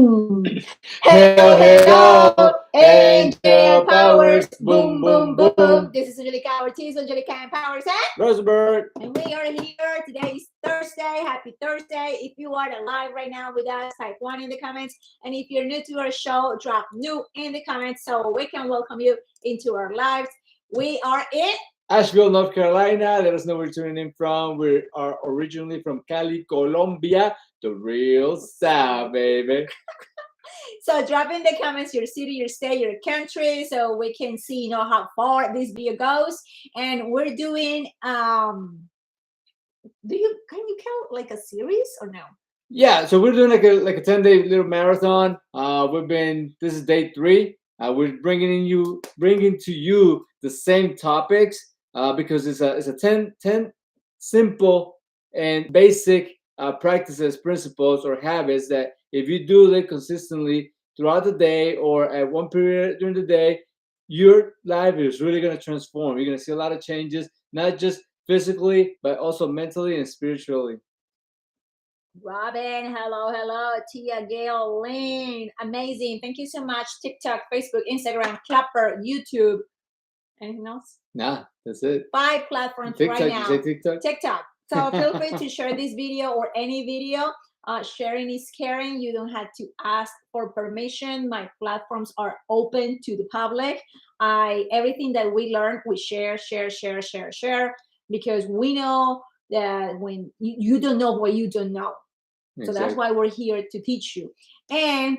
boom. Hello, hello, Angel Powers. Boom, boom, boom. This is Angelica, our team, Angelica and Powers, Rosenberg. and we are here. Today is Thursday. Happy Thursday. If you are live right now with us, type 1 in the comments. And if you're new to our show, drop new in the comments so we can welcome you into our lives. We are in Asheville, North Carolina. Let us know where you're tuning in from. We are originally from Cali, Colombia, the real South, baby. So drop in the comments your city, your state, your country, so we can see, how far this video goes. And we're doing can you count like a series or no? Yeah, so we're doing like a 10-day little marathon. This is day 3. We're bringing to you the same topics because it's a 10 simple and basic practices, principles, or habits that if you do it consistently throughout the day or at one period during the day, your life is really going to transform. You're going to see a lot of changes, not just physically, but also mentally and spiritually. Robin, hello. Tia, Gail, Lynn, amazing. Thank you so much. TikTok, Facebook, Instagram, Clapper, YouTube. Anything else? Nah, that's it. 5 platforms TikTok, right now. you say TikTok? TikTok. So feel free to share this video or any video. Sharing is caring. You don't have to ask for permission. My platforms are open to the public. Everything that we learn, we share, because we know that when you don't know what you don't know. So that's why we're here to teach you. And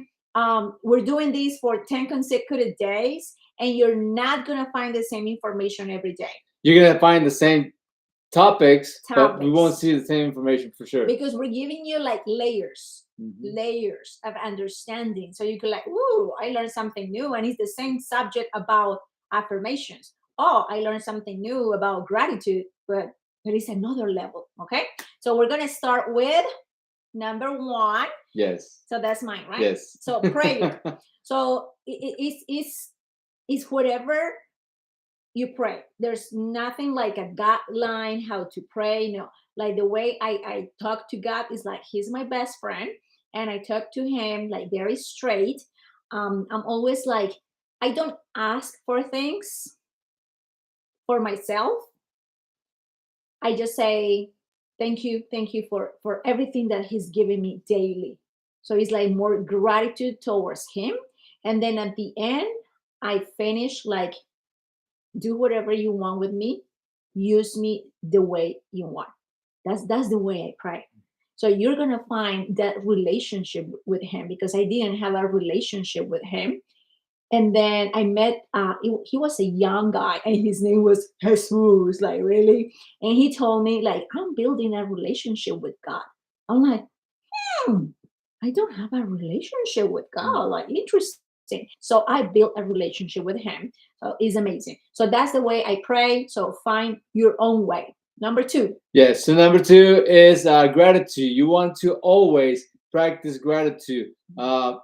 we're doing this for 10 consecutive days, and you're not going to find the same information every day. You're going to find the same topics, but we won't see the same information for sure. Because we're giving you like layers of understanding. So you could like, ooh, I learned something new. And it's the same subject about affirmations. Oh, I learned something new about gratitude, but there is another level. Okay. So we're going to start with number 1. Yes. So that's mine, right? Yes. So prayer. So it's whatever you pray. There's nothing like a guideline how to pray. No, like the way I talk to God is like he's my best friend, and I talk to him like very straight. I'm always like, I don't ask for things for myself. I just say thank you for everything that he's given me daily. So it's like more gratitude towards him. And then at the end, I finish like, do whatever you want with me. Use me the way you want. That's the way I pray. So you're gonna find that relationship with him, because I didn't have a relationship with him. And then I met, he was a young guy, and his name was Jesus, like really. And he told me like, I'm building a relationship with God. I'm like, I don't have a relationship with God. Like, interesting. So I built a relationship with him. So it's amazing. So that's the way I pray. So find your own way. Number 2. Yes. So number 2 is gratitude. You want to always practice gratitude. You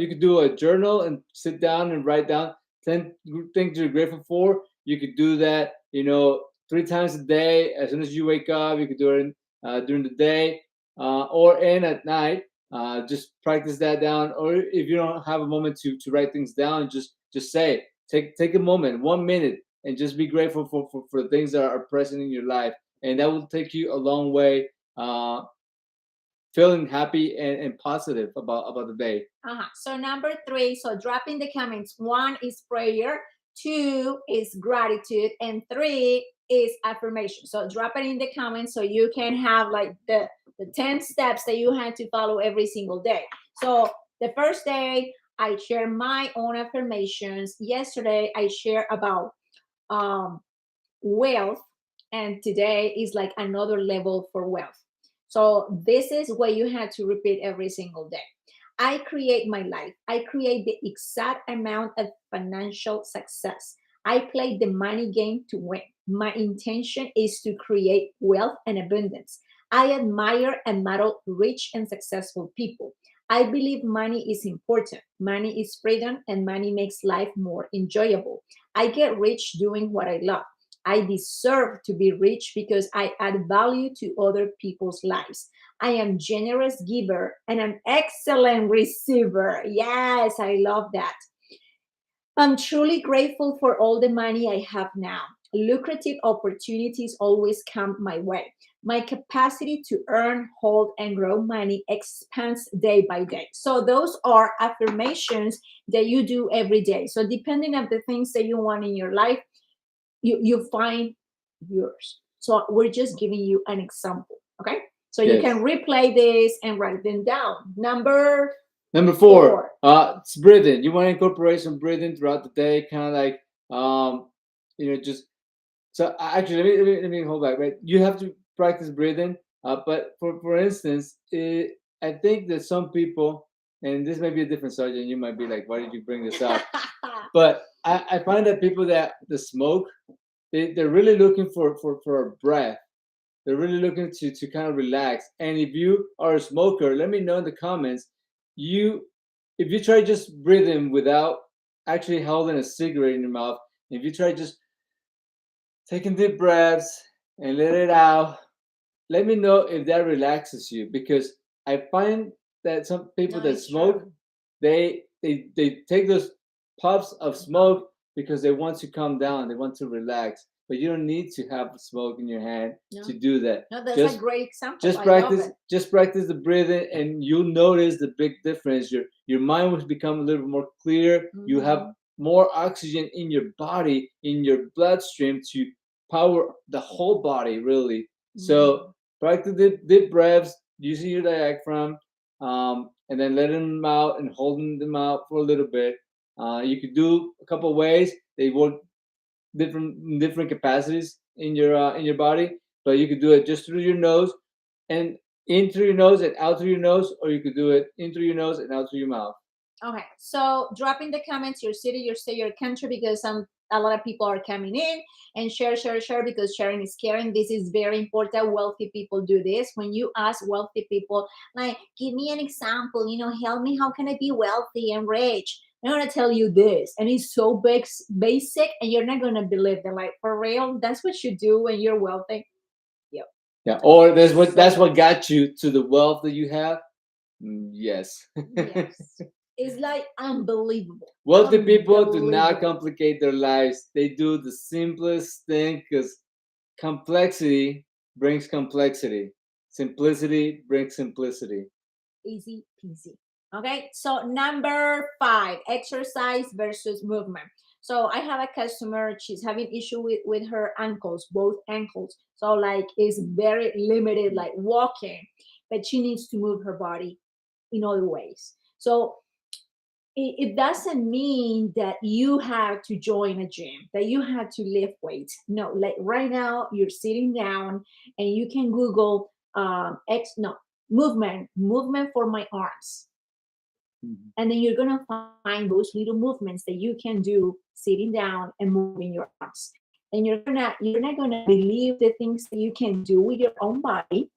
could do a journal and sit down and write down 10 things you're grateful for. You could do that, 3 times a day. As soon as you wake up, you could do it during the day or at night. Just practice that down. Or if you don't have a moment to write things down, just say, take a moment, 1 minute, and just be grateful for the things that are present in your life. And that will take you a long way. Feeling happy and positive about the day. So number 3, so drop in the comments. 1 is prayer, 2 is gratitude, and 3 is affirmation. So drop it in the comments so you can have like the 10 steps that you have to follow every single day. So the first day I share my own affirmations. Yesterday I share about wealth, and today is like another level for wealth. So this is what you have to repeat every single day. I create my life. I create the exact amount of financial success. I play the money game to win. My intention is to create wealth and abundance. I admire and model rich and successful people. I believe money is important. Money is freedom, and money makes life more enjoyable. I get rich doing what I love. I deserve to be rich because I add value to other people's lives. I am generous giver and an excellent receiver. Yes, I love that. I'm truly grateful for all the money I have now. Lucrative opportunities always come my way. My capacity to earn, hold, and grow money expands day by day. So those are affirmations that you do every day. So depending on the things that you want in your life, you find yours. So we're just giving you an example. Okay. So you Yes. can replay this and write them down. Number four, Four. it's breathing. You want to incorporate some breathing throughout the day, kind of like, just. So actually, let me hold back. Right, you have to practice breathing. But for instance, I think that some people, and this may be a different subject, you might be like, why did you bring this up? But I find that people that smoke, they're really looking for a breath. They're really looking to kind of relax. And if you are a smoker, let me know in the comments. You, if you try just breathing without actually holding a cigarette in your mouth, if you try just taking deep breaths and let it out, let me know if that relaxes you, because I find that some people No, that it's smoke, true. they take those puffs of smoke because they want to calm down, they want to relax. But you don't need to have smoke in your hand No, to do that. no, that's a Just great example. just I love practice it. just practice the breathing, and you'll notice the big difference. Your mind will become a little more clear. You have Mhm. more oxygen in your body, in your bloodstream, to power the whole body, really. So Mhm. practice deep breaths using your diaphragm, and then letting them out and holding them out for a little bit. You could do a couple of ways. They work different capacities in your body, but you could do it just through your nose and in through your nose and out through your nose, or you could do it in through your nose and out through your mouth. Okay, so drop in the comments your city, your state, your country, because a lot of people are coming in, and share because sharing is caring. This is very important. Wealthy people do this. When you ask wealthy people, like, give me an example, help me. How can I be wealthy and rich? I'm gonna tell you this, and it's so basic, and you're not gonna believe it. Like, for real, that's what you do when you're wealthy. Yep. Yeah, or that's So what got you to the wealth that you have. Yes. yes, it's like unbelievable, Wealthy people do not unbelievable. complicate their lives. They do the simplest thing, because complexity brings complexity. Simplicity brings simplicity. Easy peasy. Okay, so number 5, exercise versus movement. So I have a customer, she's having issue with her ankles, both ankles. So like it's very limited, like walking, but she needs to move her body in other ways. So it doesn't mean that you have to join a gym, that you have to lift weights. No, like right now you're sitting down and you can Google movement for my arms, Mhm. and then you're gonna find those little movements that you can do sitting down and moving your arms. And you're not gonna believe the things that you can do with your own body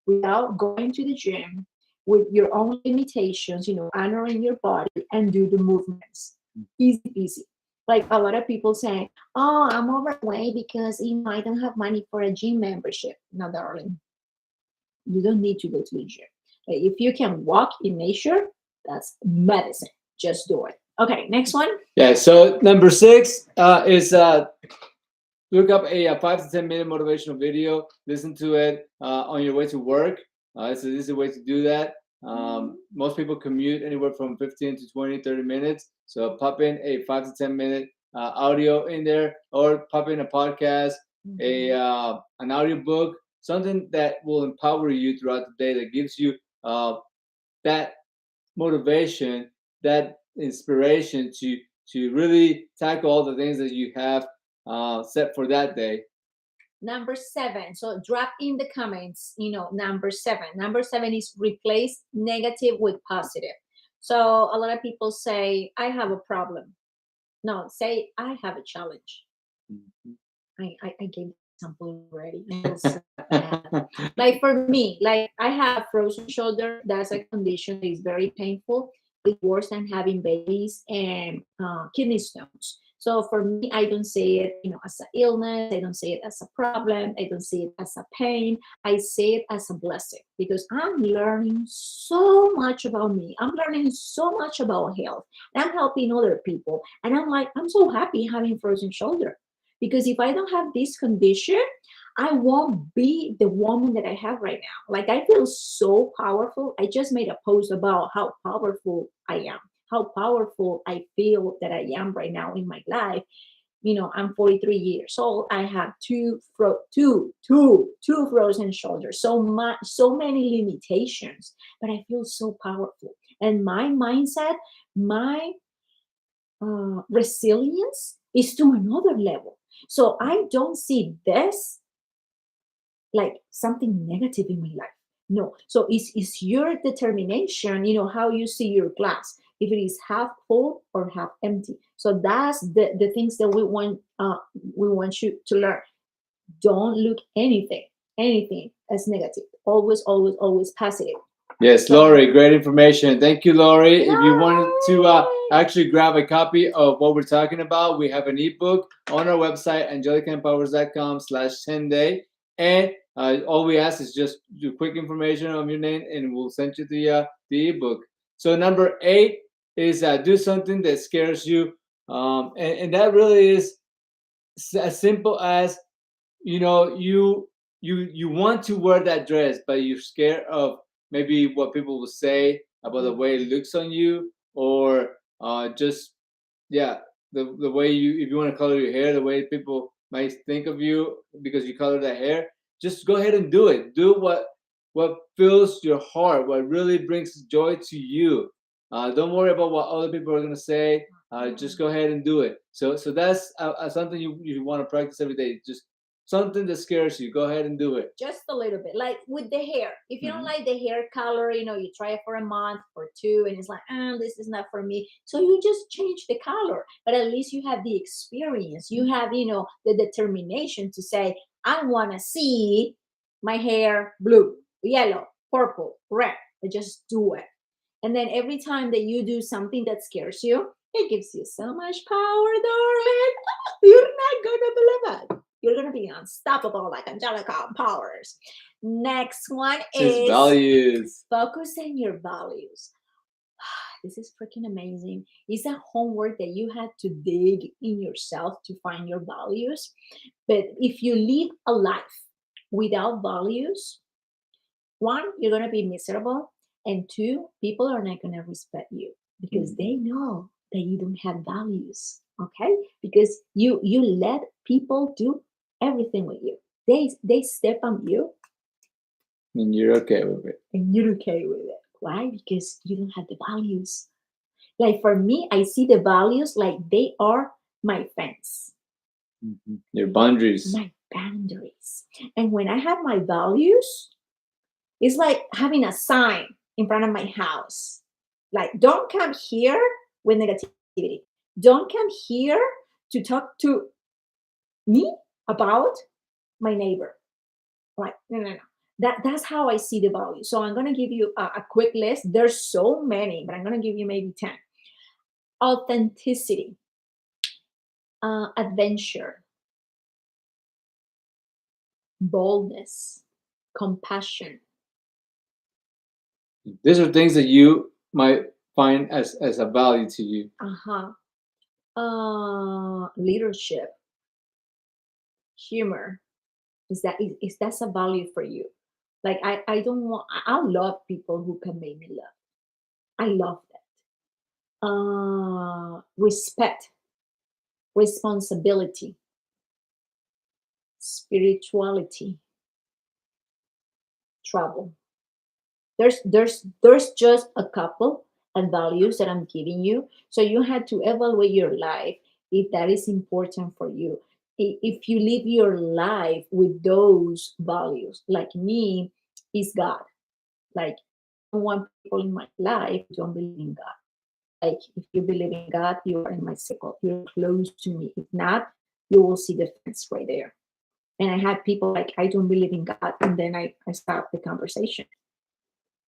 without going to the gym, with your own limitations, honoring your body and do the movements. Easy peasy. Like a lot of people saying, oh, I'm overweight because I don't have money for a gym membership. No, darling, you don't need to go to the gym. If you can walk in nature, that's medicine. Just do it. Okay, next one. Yeah. So number 6 is look up a 5 to 10 minute motivational video. Listen to it on your way to work. It's an easy way to do that. Most people commute anywhere from 15 to 20, 30 minutes. So pop in a 5 to 10 minute audio in there, or pop in a podcast, a an audio book, something that will empower you throughout the day, that gives you that motivation, that inspiration to really tackle all the things that you have set for that day. Number 7. So drop in the comments, number 7. Number 7 is replace negative with positive. So a lot of people say, I have a problem. No, say, I have a challenge. Mhm. I gave the example already. I feel so bad. Like for me, like I have frozen shoulder. That's a condition that is very painful. It's worse than having babies and kidney stones. So for me, I don't see it, as an illness. I don't see it as a problem. I don't see it as a pain. I see it as a blessing because I'm learning so much about me. I'm learning so much about health. And I'm helping other people. And I'm like, I'm so happy having frozen shoulder because if I don't have this condition, I won't be the woman that I have right now. Like I feel so powerful. I just made a post about how powerful I am, how powerful I feel that I am right now in my life. I'm 43 years old. I have two frozen shoulders. So much, so many limitations, but I feel so powerful. And my mindset, my resilience is to another level. So I don't see this like something negative in my life. No. So it's your determination, how you see your glass, if it is half full or half empty. So that's the things that we want you to learn. Don't look anything as negative. Always, always, always positive. Yes, So Lori, great information. Thank you, Lori. If you wanted to Yay! actually grab a copy of what we're talking about, we have an ebook on our website, angelicaempowers.com/10day. And all we ask is just do quick information on your name, and we'll send you the ebook. So number 8 is do something that scares you, and that really is as simple as you want to wear that dress, but you're scared of maybe what people will say about the way it looks on you, or just yeah, the way you if you want to color your hair, the way people might think of you because you color that hair. Just go ahead and do it. Do what fills your heart, what really brings joy to you. Don't worry about what other people are gonna say. Just go ahead and do it. So that's something you want to practice every day. Just something that scares you. Go ahead and do it. Just a little bit, like with the hair. If you don't Mhm. like the hair color, you try it for a month or two and it's like, this is not for me, so you just change the color. But at least you have the experience, you have the determination to say, I want to see my hair blue, yellow, purple, red. I just do it. And then every time that you do something that scares you, it gives you so much power, darling. You're not gonna believe it. You're gonna be unstoppable like Angelica Powers. Next one Just is values. focus on your values. This is freaking amazing. It's a homework that you had to dig in yourself to find your values. But if you live a life without values, one, you're going to be miserable. And two, people are not going to respect you because they know that you don't have values. Okay? Because you let people do everything with you. They step on you And you're okay with it. and you're okay with it. Why? Because you don't have the values. Like for me, I see the values like they are my fence, Your boundaries. my boundaries. And when I have my values, it's like having a sign in front of my house. Like, don't come here with negativity. Don't come here to talk to me about my neighbor. Like, no, no, no. That's how I see the value. So I'm going to give you a quick list. There's so many, but I'm going to give you maybe 10. Authenticity, adventure, boldness, compassion. These are things that you might find as a value to you. Uh-huh. Leadership, humor. Is that's a value for you? Like I don't want. I love people who can make me laugh. I love that. Respect, responsibility, spirituality, travel. There's just a couple of values that I'm giving you. So you had to evaluate your life if that is important for you. If you live your life with those values, like me, is God. Like I don't want people in my life who don't believe in God. Like if you believe in God, you are in my circle. You're close to me. If not, you will see the fence right there. And I had people like I don't believe in God, and then I stop the conversation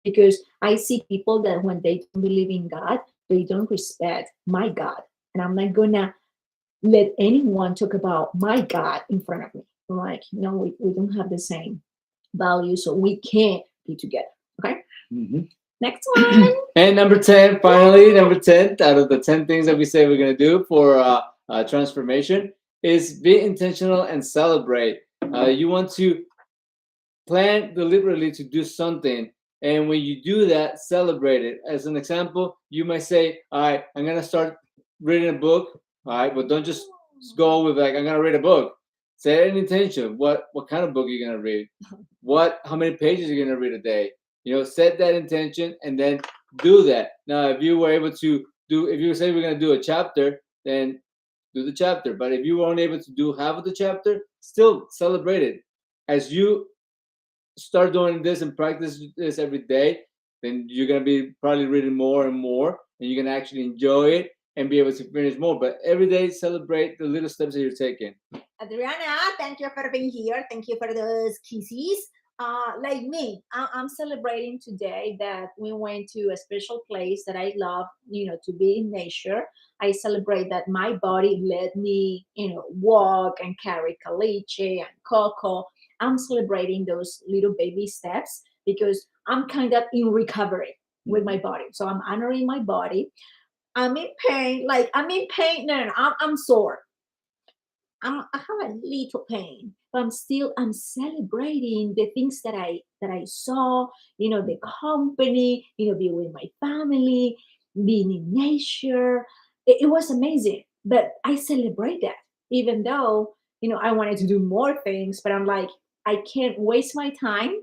because I see people that when they don't believe in God, they don't respect my God. And I'm not gonna let anyone talk about my God in front of me. I'm like, no, we don't have the same values, so we can't be together. Okay. Mhm. Next one. And number 10, finally, number 10 out of the 10 things that we say we're going to do for transformation is be intentional and celebrate. You want to plan deliberately to do something. And when you do that, celebrate it. As an example, you might say, all right, I'm going to start reading a book. All right, but don't just go with like, I'm going to read a book. Set an intention. What kind of book are you going to read? How many pages are you going to read a day? Set that intention and then do that. Now, if you were able to if you say we're going to do a chapter, then do the chapter. But if you weren't able to do half of the chapter, still celebrate it. As you start doing this and practice this every day, then you're gonna be probably reading more and more, and you're gonna actually enjoy it and be able to finish more. But every day, celebrate the little steps that you're taking. Adriana, thank you for being here. Thank you for those kisses. Like me, I'm celebrating today that we went to a special place that I love, to be in nature. I celebrate that my body let me, walk and carry caliche and coco. I'm celebrating those little baby steps because I'm kind of in recovery with my body. So I'm honoring my body. I'm in pain. Like, I'm in pain. No, no, no, I'm sore. I have a little pain, but I'm celebrating the things that I saw, the company, being with my family, being in nature. It was amazing. But I celebrate that, even though, I wanted to do more things, but I'm like, I can't waste my time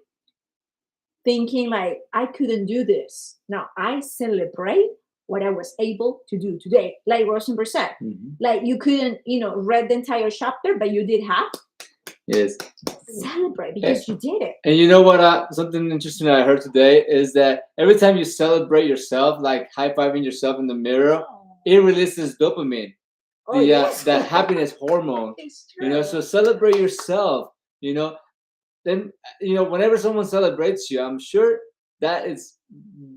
thinking like I couldn't do this. Now I celebrate what I was able to do today. Like Rosenberg said, like you couldn't, read the entire chapter, but you did half. Yes. Celebrate because you did it. And you know what? Something interesting that I heard today is that every time you celebrate yourself, like high fiving yourself in the mirror, it releases dopamine, Yes. the happiness hormone. It's true. So celebrate yourself. You know, then whenever someone celebrates you, I'm sure that is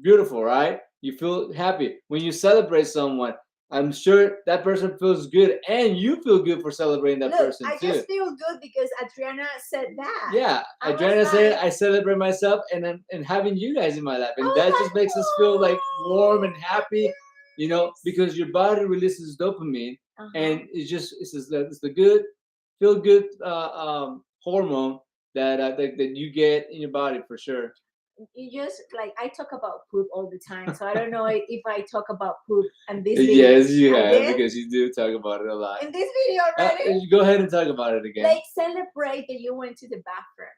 beautiful, right? You feel happy when you celebrate someone. I'm sure that person feels good, and you feel good for celebrating that Look, person I too. just feel good because Adriana said that. Yeah, I was Adriana said like, I celebrate myself and having you guys in my life, and oh that my just makes us feel like warm and happy, yes. because your body releases dopamine, and Uh-huh. it's the good feel good hormone that you get in your body for sure. You just like I talk about poop all the time, so I don't know if I talk about poop and this video. Yes, you I have, did because you do talk about it a lot. in this video already. Go ahead and talk about it again. Like celebrate that you went to the bathroom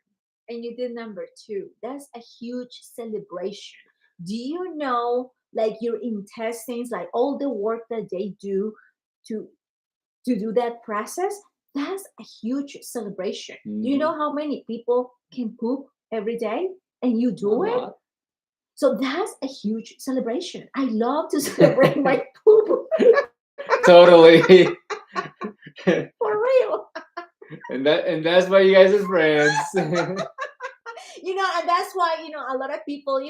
and you did number two. That's a huge celebration. Do you know, like your intestines, like all the work that they do to do that process? That's a huge celebration. Do you know how many people can poop every day and you do A it? lot. So that's a huge celebration. I love to celebrate my poop. Totally. For real. And that's why you guys are friends. And that's why, a lot of people,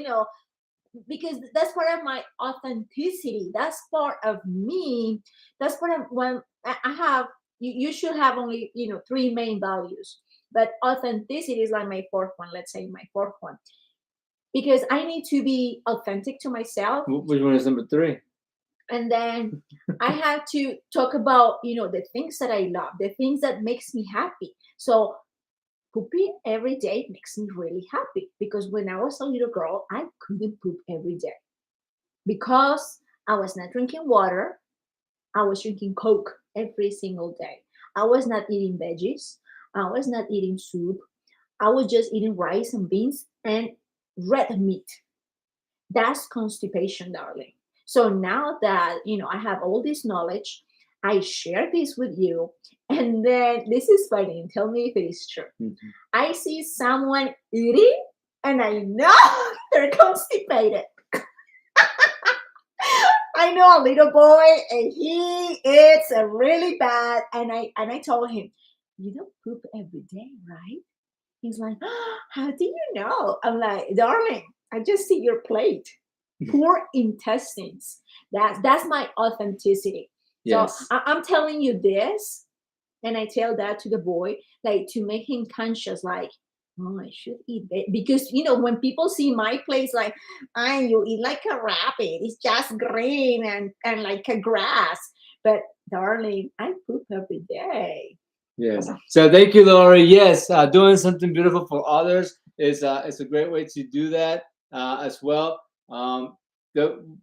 because that's part of my authenticity. That's part of me. That's part of when I have, you should have only, three main values. But authenticity is like my fourth one, let's say my fourth one. Because I need to be authentic to myself. Which one is number 3? And then I have to talk about, the things that I love, the things that makes me happy. So pooping every day makes me really happy because when I was a little girl, I couldn't poop every day because I was not drinking water. I was drinking Coke every single day. I was not eating veggies. I was not eating soup. I was just eating rice and beans and red meat. That's constipation, darling. So now that, I have all this knowledge, I share this with you. And then this is funny. And tell me if it is true. I see someone eating and I know they're constipated. I know a little boy and he eats really bad. And I told him, you don't poop every day, right? He's like, oh, how do you know? I'm like, darling, I just see your plate. Poor intestines. That's my authenticity. So Yes. I'm telling you this, and I tell that to the boy, like to make him conscious, like, oh, I should eat that. Because when people see my place, like, ah, you eat like a rabbit. It's just green and like a grass. But darling, I poop every day. Yes. So thank you, Lori. Yes, doing something beautiful for others is a great way to do that as well. Um,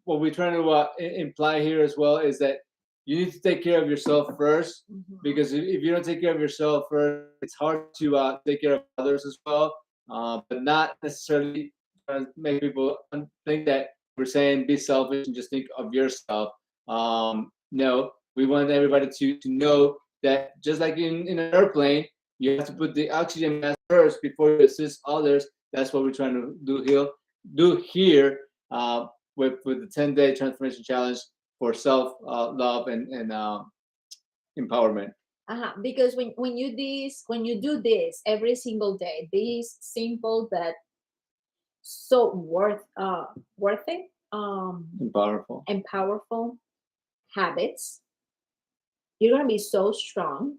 what we're trying to imply here as well is that you need to take care of yourself first, Mhm. because if you don't take care of yourself first, it's hard to take care of others as well. But not necessarily trying to make people think that we're saying be selfish and just think of yourself. No, we want everybody to know that just like in an airplane, you have to put the oxygen mask first before you assist others. That's what we're trying to do here with the 10-day transformation challenge for self love and empowerment. Because when you do this every single day, these simple but so worth it, And powerful. and powerful habits, you're gonna be so strong.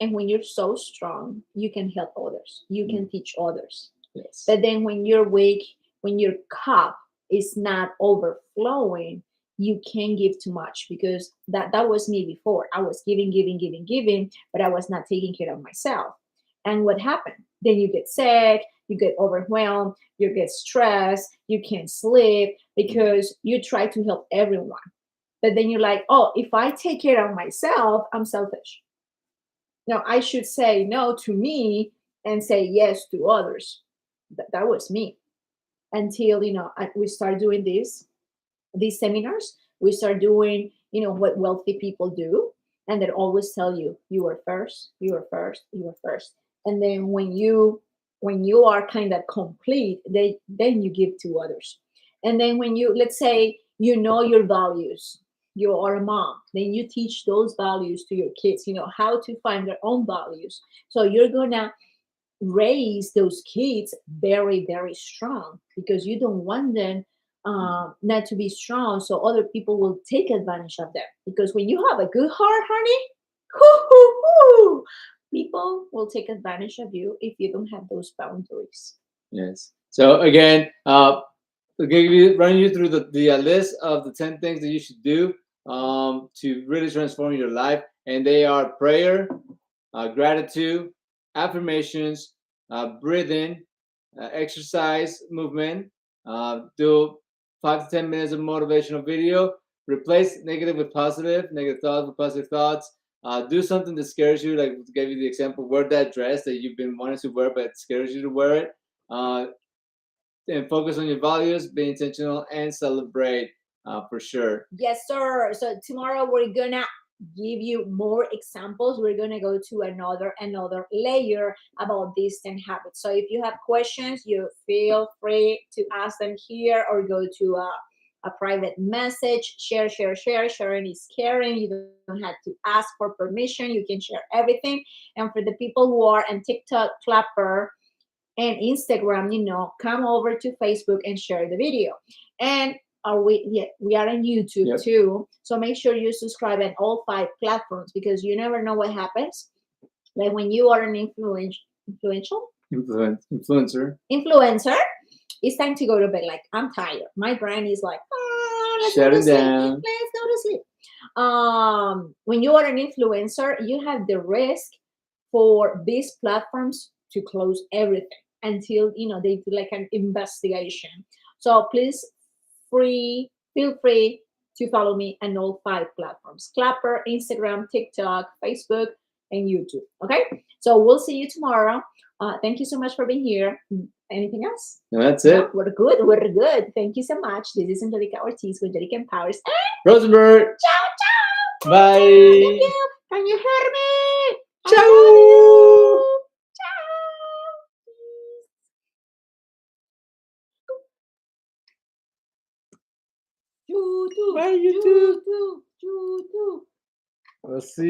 And when you're so strong, you can help others. You can teach others. Yes. But then when you're weak, when your cup is not overflowing, you can't give too much, because that was me before. I was giving, but I was not taking care of myself. And what happened? Then you get sick, you get overwhelmed, you get stressed, you can't sleep because you try to help everyone. But then you're like, oh, if I take care of myself, I'm selfish. No, I should say no to me and say yes to others. That was me until we start doing these seminars. We start doing what wealthy people do, and they always tell you, you are first, you are first, you are first. And then when you are kind of complete, then you give to others. And then when you, let's say, your values, you are a mom, then you teach those values to your kids, how to find their own values. So you're gonna raise those kids very, very strong, because you don't want them not to be strong, so other people will take advantage of them. Because when you have a good heart, honey, hoo, hoo, hoo, people will take advantage of you if you don't have those boundaries. Yes. So again, run you through the list of the 10 things that you should do to really transform your life, and they are prayer, gratitude, affirmations, breathing, exercise, movement, do 5 to 10 minutes of motivational video, replace negative thoughts with positive thoughts. Do something that scares you, like to give you the example, wear that dress that you've been wanting to wear but it scares you to wear it. Uh, and focus on your values, be intentional, and celebrate for sure. Yes, sir. So tomorrow we're gonna give you more examples. We're gonna go to another layer about these 10 habits. So if you have questions, you feel free to ask them here, or go to a private message. Share. Sharing is caring. You don't have to ask for permission. You can share everything. And for the people who are on TikTok, Clapper, and Instagram, come over to Facebook and share the video. And we are on YouTube. Yep. Too. So make sure you subscribe on all 5 platforms, because you never know what happens. Like when you are an influential influencer, it's time to go to bed. Like, I'm tired. My brain is like, let's go Shut to it sleep. down. Let's go to sleep. When you are an influencer, you have the risk for these platforms to close everything until they do like an investigation. So please, feel free to follow me on all 5 platforms: Clapper, Instagram, TikTok, Facebook, and YouTube. Okay, so we'll see you tomorrow. Thank you so much for being here. Anything else? No, that's No, it. we're good. We're good. Thank you so much. This is Angelica Ortiz with Angelica Empowers. Rosenberg. Ciao, ciao. Bye. Love you. Can you hear me? I love Ciao. you. Ciao. Choo, choo, Bye, YouTube. choo, choo, choo, choo. We'll see you.